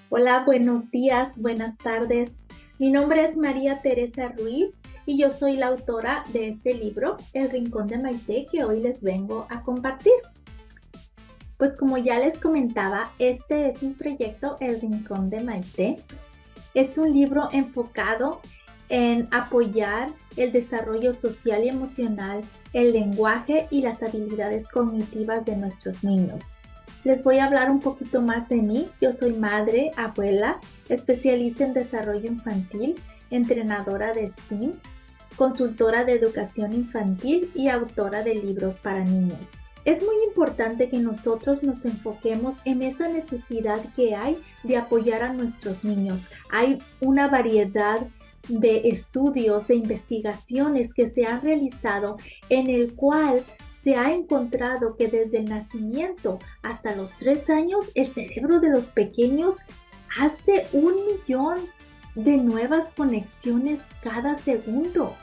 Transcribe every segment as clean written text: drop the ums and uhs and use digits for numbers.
Hola, buenos días, buenas tardes. Mi nombre es María Teresa Ruiz y yo soy la autora de este libro, El Rincón de Maite, que hoy les vengo a compartir. Pues como ya les comentaba, este es mi proyecto, El Rincón de Maite. Es un libro enfocado en apoyar el desarrollo social y emocional, el lenguaje y las habilidades cognitivas de nuestros niños. Les voy a hablar un poquito más de mí. Yo soy madre, abuela, especialista en desarrollo infantil, entrenadora de STEAM, consultora de educación infantil y autora de libros para niños. Es muy importante que nosotros nos enfoquemos en esa necesidad que hay de apoyar a nuestros niños. Hay una variedad de estudios, de investigaciones que se han realizado en el cual se ha encontrado que desde el nacimiento hasta los 3 años el cerebro de los pequeños hace 1 millón de nuevas conexiones cada segundo.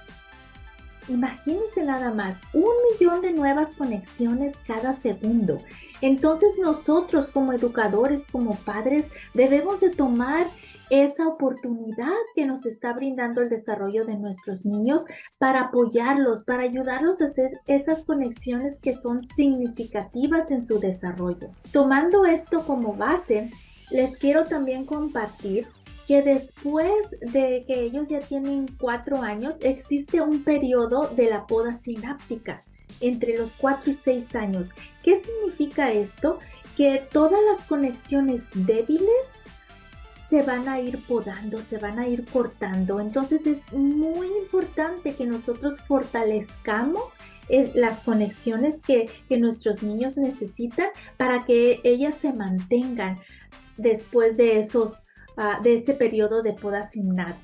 Imagínense nada más, 1 millón de nuevas conexiones cada segundo. Entonces nosotros como educadores, como padres, debemos de tomar esa oportunidad que nos está brindando el desarrollo de nuestros niños para apoyarlos, para ayudarlos a hacer esas conexiones que son significativas en su desarrollo. Tomando esto como base, les quiero también compartir que después de que ellos ya tienen 4 años, existe un periodo de la poda sináptica entre los 4 y 6 años. ¿Qué significa esto? Que todas las conexiones débiles se van a ir podando, se van a ir cortando. Entonces es muy importante que nosotros fortalezcamos las conexiones que nuestros niños necesitan para que ellas se mantengan después de ese periodo de poda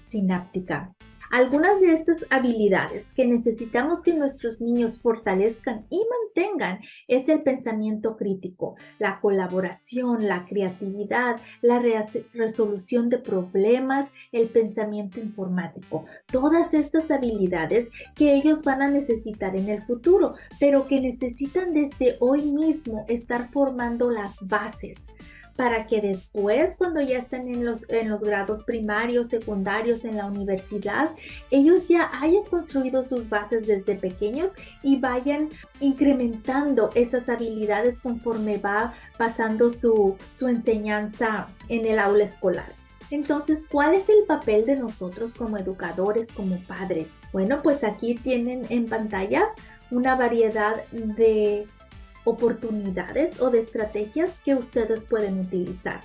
sináptica. Algunas de estas habilidades que necesitamos que nuestros niños fortalezcan y mantengan es el pensamiento crítico, la colaboración, la creatividad, la resolución de problemas, el pensamiento informático. Todas estas habilidades que ellos van a necesitar en el futuro, pero que necesitan desde hoy mismo estar formando las bases para que después, cuando ya están en los grados primarios, secundarios, en la universidad, ellos ya hayan construido sus bases desde pequeños y vayan incrementando esas habilidades conforme va pasando su enseñanza en el aula escolar. Entonces, ¿cuál es el papel de nosotros como educadores, como padres? Bueno, pues aquí tienen en pantalla una variedad de oportunidades o de estrategias que ustedes pueden utilizar.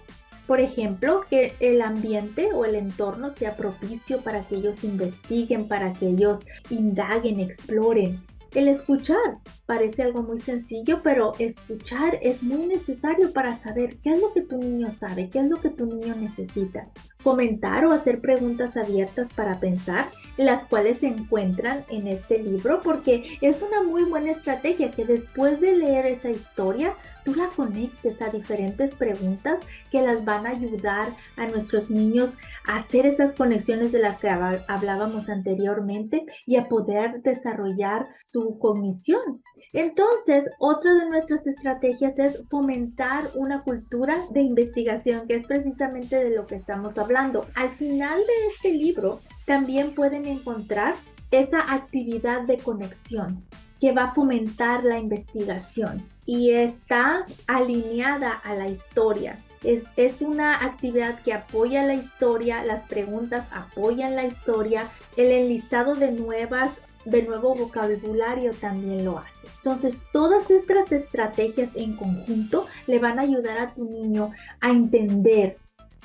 Por ejemplo, que el ambiente o el entorno sea propicio para que ellos investiguen, para que ellos indaguen, exploren. El escuchar parece algo muy sencillo, pero escuchar es muy necesario para saber qué es lo que tu niño sabe, qué es lo que tu niño necesita. Comentar o hacer preguntas abiertas para pensar, las cuales se encuentran en este libro, porque es una muy buena estrategia que después de leer esa historia, tú la conectes a diferentes preguntas que las van a ayudar a nuestros niños a hacer esas conexiones de las que hablábamos anteriormente y a poder desarrollar su cognición. Entonces, otra de nuestras estrategias es fomentar una cultura de investigación, que es precisamente de lo que estamos hablando. Al final de este libro, también pueden encontrar esa actividad de conexión que va a fomentar la investigación y está alineada a la historia. Es una actividad que apoya la historia, las preguntas apoyan la historia, el enlistado de nuevo vocabulario también lo hace. Entonces, todas estas estrategias en conjunto le van a ayudar a tu niño a entender,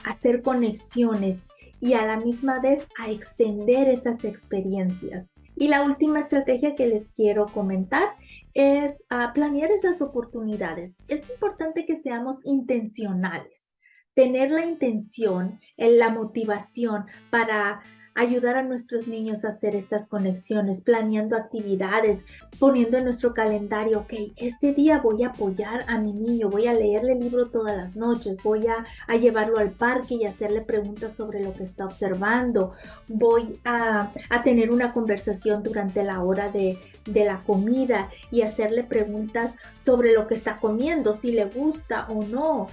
a hacer conexiones y a la misma vez a extender esas experiencias. Y la última estrategia que les quiero comentar es planear esas oportunidades. Es importante que seamos intencionales, tener la intención, la motivación para ayudar a nuestros niños a hacer estas conexiones, planeando actividades, poniendo en nuestro calendario, ok, este día voy a apoyar a mi niño, voy a leerle el libro todas las noches, voy a llevarlo al parque y hacerle preguntas sobre lo que está observando, voy a tener una conversación durante la hora de la comida y hacerle preguntas sobre lo que está comiendo, si le gusta o no.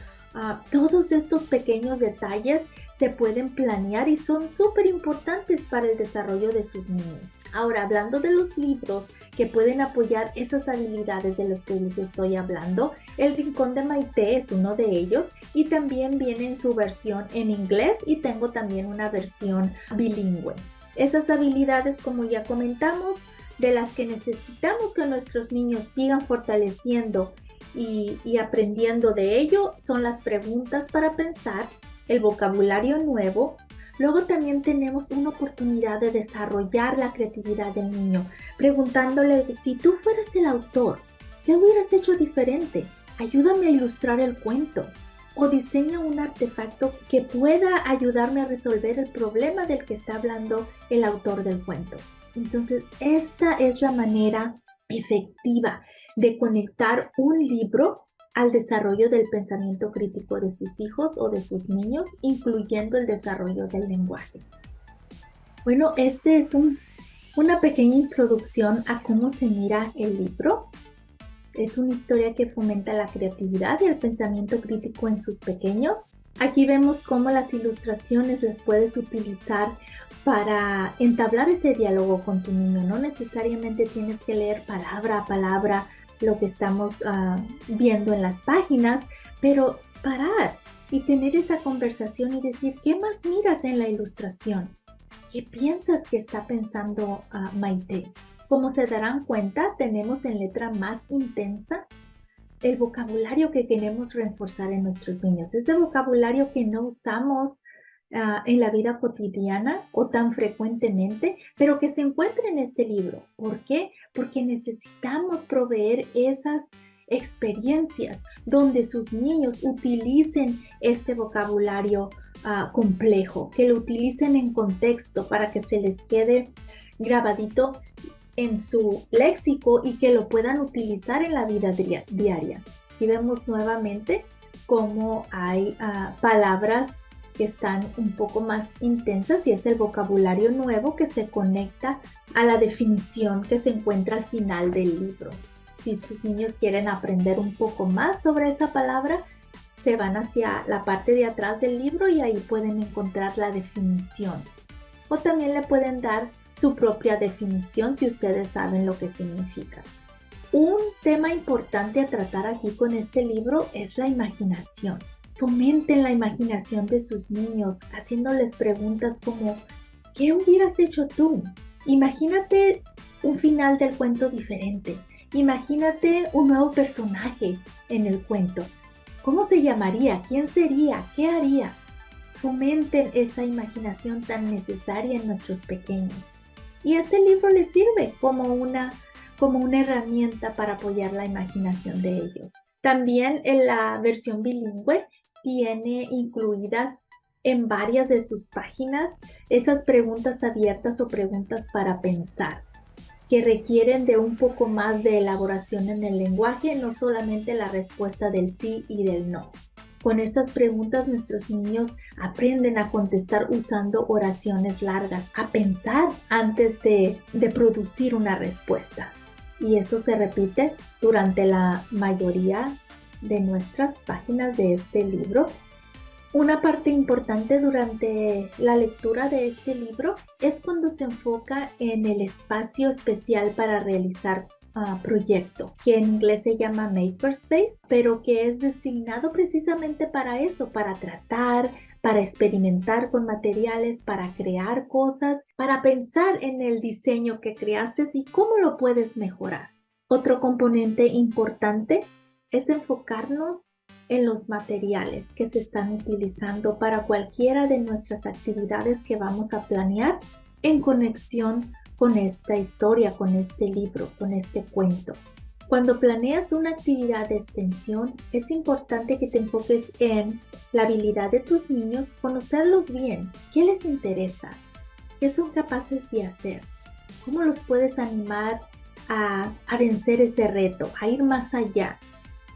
Todos estos pequeños detalles se pueden planear y son súper importantes para el desarrollo de sus niños. Ahora, hablando de los libros que pueden apoyar esas habilidades de los que les estoy hablando, El Rincón de Maite es uno de ellos y también viene en su versión en inglés y tengo también una versión bilingüe. Esas habilidades, como ya comentamos, de las que necesitamos que nuestros niños sigan fortaleciendo y aprendiendo de ello, son las preguntas para pensar, el vocabulario nuevo. Luego también tenemos una oportunidad de desarrollar la creatividad del niño, preguntándole: si tú fueras el autor, ¿qué hubieras hecho diferente? Ayúdame a ilustrar el cuento. O diseña un artefacto que pueda ayudarme a resolver el problema del que está hablando el autor del cuento. Entonces, esta es la manera efectiva de conectar un libro al desarrollo del pensamiento crítico de sus hijos o de sus niños, incluyendo el desarrollo del lenguaje. Bueno, este es una pequeña introducción a cómo se mira el libro. Es una historia que fomenta la creatividad y el pensamiento crítico en sus pequeños. Aquí vemos cómo las ilustraciones las puedes utilizar para entablar ese diálogo con tu niño. No necesariamente tienes que leer palabra a palabra lo que estamos viendo en las páginas, pero parar y tener esa conversación y decir: ¿qué más miras en la ilustración? ¿Qué piensas que está pensando Maite? Como se darán cuenta, tenemos en letra más intensa el vocabulario que queremos reforzar en nuestros niños. Ese vocabulario que no usamos en la vida cotidiana o tan frecuentemente, pero que se encuentra en este libro. ¿Por qué? Porque necesitamos proveer esas experiencias donde sus niños utilicen este vocabulario complejo, que lo utilicen en contexto para que se les quede grabadito en su léxico y que lo puedan utilizar en la vida diaria. Y vemos nuevamente cómo hay palabras que están un poco más intensas y es el vocabulario nuevo que se conecta a la definición que se encuentra al final del libro. Si sus niños quieren aprender un poco más sobre esa palabra, se van hacia la parte de atrás del libro y ahí pueden encontrar la definición. O también le pueden dar su propia definición si ustedes saben lo que significa. Un tema importante a tratar aquí con este libro es la imaginación. Fomenten la imaginación de sus niños haciéndoles preguntas como: ¿qué hubieras hecho tú? Imagínate un final del cuento diferente. Imagínate un nuevo personaje en el cuento. ¿Cómo se llamaría? ¿Quién sería? ¿Qué haría? Fomenten esa imaginación tan necesaria en nuestros pequeños. Y este libro les sirve como una herramienta para apoyar la imaginación de ellos. También en la versión bilingüe tiene incluidas en varias de sus páginas esas preguntas abiertas o preguntas para pensar, que requieren de un poco más de elaboración en el lenguaje, no solamente la respuesta del sí y del no. Con estas preguntas nuestros niños aprenden a contestar usando oraciones largas, a pensar antes de producir una respuesta. Y eso se repite durante la mayoría de nuestras páginas de este libro. Una parte importante durante la lectura de este libro es cuando se enfoca en el espacio especial para realizar proyectos, que en inglés se llama Makerspace, pero que es designado precisamente para eso, para tratar, para experimentar con materiales, para crear cosas, para pensar en el diseño que creaste y cómo lo puedes mejorar. Otro componente importante es enfocarnos en los materiales que se están utilizando para cualquiera de nuestras actividades que vamos a planear en conexión con esta historia, con este libro, con este cuento. Cuando planeas una actividad de extensión, es importante que te enfoques en la habilidad de tus niños, conocerlos bien, qué les interesa, qué son capaces de hacer, cómo los puedes animar a vencer ese reto, a ir más allá,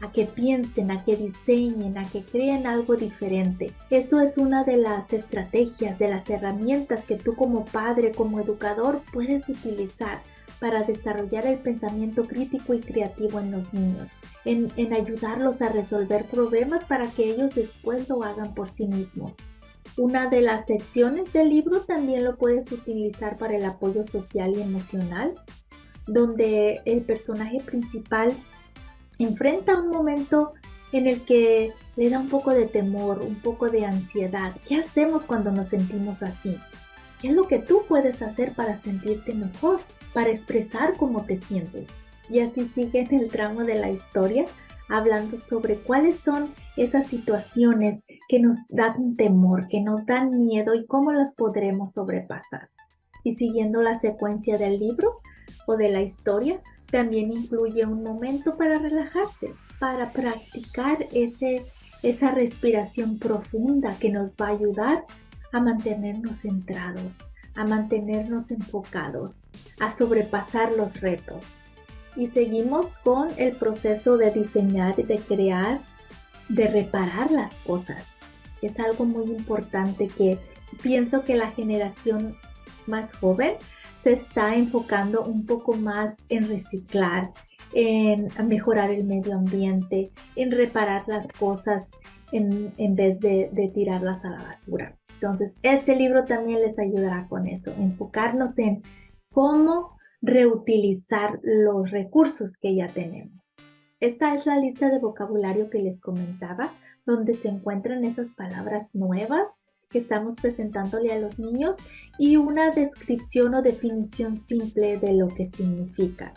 a que piensen, a que diseñen, a que creen algo diferente. Eso es una de las estrategias, de las herramientas que tú como padre, como educador puedes utilizar para desarrollar el pensamiento crítico y creativo en los niños, en ayudarlos a resolver problemas para que ellos después lo hagan por sí mismos. Una de las secciones del libro también lo puedes utilizar para el apoyo social y emocional, donde el personaje principal enfrenta un momento en el que le da un poco de temor, un poco de ansiedad. ¿Qué hacemos cuando nos sentimos así? ¿Qué es lo que tú puedes hacer para sentirte mejor, para expresar cómo te sientes? Y así sigue en el tramo de la historia, hablando sobre cuáles son esas situaciones que nos dan temor, que nos dan miedo y cómo las podremos sobrepasar. Y siguiendo la secuencia del libro o de la historia, también incluye un momento para relajarse, para practicar esa respiración profunda que nos va a ayudar a mantenernos centrados, a mantenernos enfocados, a sobrepasar los retos. Y seguimos con el proceso de diseñar, de crear, de reparar las cosas. Es algo muy importante que pienso que la generación más joven se está enfocando un poco más en reciclar, en mejorar el medio ambiente, en reparar las cosas en vez de tirarlas a la basura. Entonces, este libro también les ayudará con eso, enfocarnos en cómo reutilizar los recursos que ya tenemos. Esta es la lista de vocabulario que les comentaba, donde se encuentran esas palabras nuevas que estamos presentándole a los niños y una descripción o definición simple de lo que significa,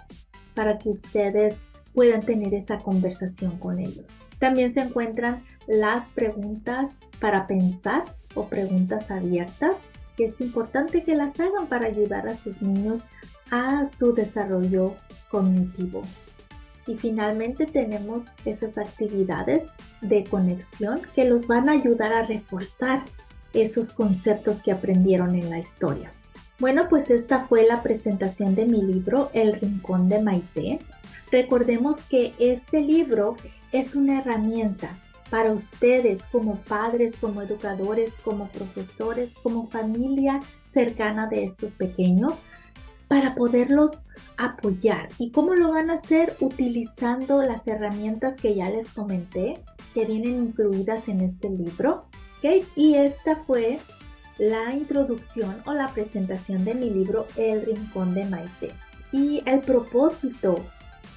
para que ustedes puedan tener esa conversación con ellos. También se encuentran las preguntas para pensar o preguntas abiertas, que es importante que las hagan para ayudar a sus niños a su desarrollo cognitivo. Y finalmente tenemos esas actividades de conexión que los van a ayudar a reforzar esos conceptos que aprendieron en la historia. Bueno, pues esta fue la presentación de mi libro, El Rincón de Maite. Recordemos que este libro es una herramienta para ustedes como padres, como educadores, como profesores, como familia cercana de estos pequeños, para poderlos apoyar. ¿Y cómo lo van a hacer? Utilizando las herramientas que ya les comenté, que vienen incluidas en este libro. ¿Okay? Y esta fue la introducción o la presentación de mi libro, El Rincón de Maite. Y el propósito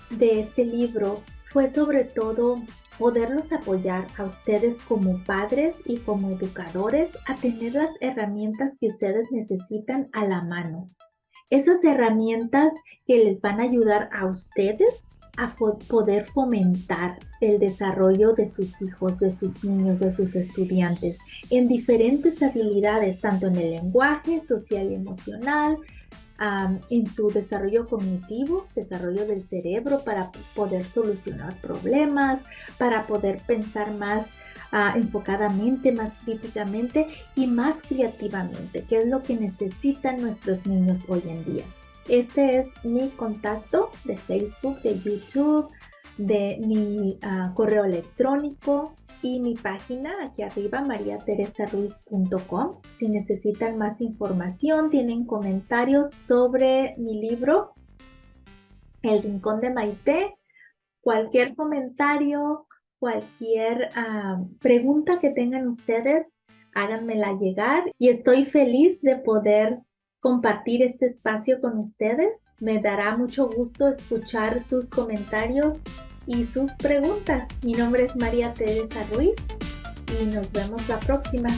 de este libro fue sobre todo poderlos apoyar a ustedes como padres y como educadores a tener las herramientas que ustedes necesitan a la mano. Esas herramientas que les van a ayudar a ustedes a poder fomentar el desarrollo de sus hijos, de sus niños, de sus estudiantes en diferentes habilidades, tanto en el lenguaje, social y emocional, en su desarrollo cognitivo, desarrollo del cerebro para poder solucionar problemas, para poder pensar más enfocadamente, más críticamente y más creativamente, que es lo que necesitan nuestros niños hoy en día. Este es mi contacto de Facebook, de YouTube, de mi correo electrónico y mi página aquí arriba, mariateresaruiz.com. Si necesitan más información, tienen comentarios sobre mi libro, El Rincón de Maite, cualquier comentario, cualquier pregunta que tengan ustedes, háganmela llegar y estoy feliz de poder compartir este espacio con ustedes. Me dará mucho gusto escuchar sus comentarios y sus preguntas. Mi nombre es María Teresa Ruiz y nos vemos la próxima.